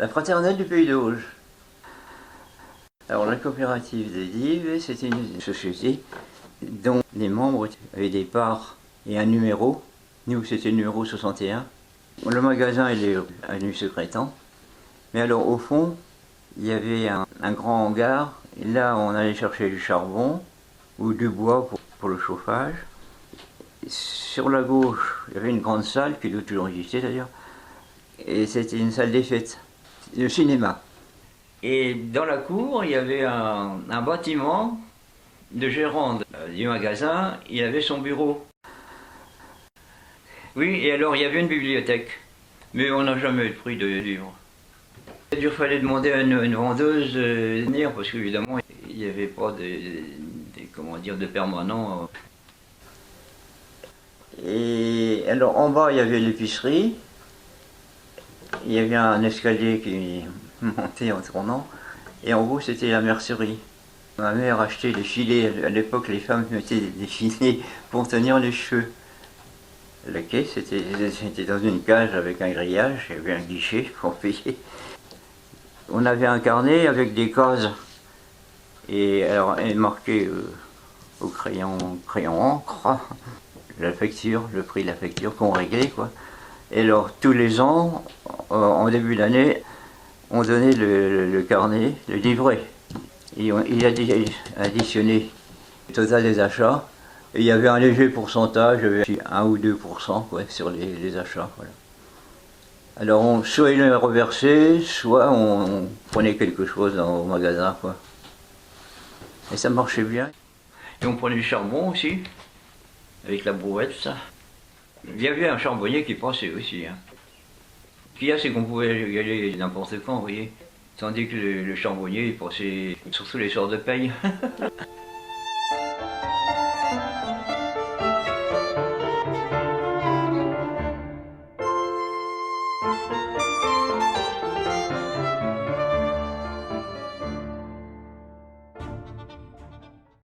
La fraternelle du Pays d'Auge. Alors la coopérative des Dives, c'était une société dont les membres avaient des parts et un numéro. Nous, c'était le numéro 61. Le magasin, il est avenue Secrétan. Mais alors au fond, il y avait un grand hangar. Et là, on allait chercher du charbon ou du bois pour le chauffage. Sur la gauche, il y avait une grande salle qui doit toujours exister d'ailleurs. Et c'était une salle des fêtes, le cinéma. Et dans la cour, il y avait un bâtiment de gérant du magasin, il avait son bureau. Oui, et alors il y avait une bibliothèque, mais on n'a jamais eu de prix de livres. Il fallait demander à une vendeuse de venir, parce qu'évidemment, il n'y avait pas de permanent. Et alors en bas, il y avait l'épicerie, il y avait un escalier qui montait en tournant, et en haut, c'était la mercerie. Ma mère achetait des filets, à l'époque les femmes mettaient des filets pour tenir les cheveux. La caisse était dans une cage avec un grillage, il y avait un guichet pour payer. On avait un carnet avec des cases, et alors elle marquait au crayon encre, la facture, le prix de la facture qu'on réglait quoi. Et alors tous les ans, en début d'année, on donnait le carnet, le livret. Et il a additionné le total des achats. Et il y avait un léger pourcentage, 1 ou 2% quoi, sur les achats. Voilà. Alors soit il les reversait, soit on prenait quelque chose au magasin. Quoi. Et ça marchait bien. Et on prenait du charbon aussi, avec la brouette, tout ça. Il y avait un charbonnier qui passait aussi. Hein. Ce qu'il y a, c'est qu'on pouvait y aller n'importe quand, vous voyez. Tandis que le charbonnier, il passait surtout les soirs de paye.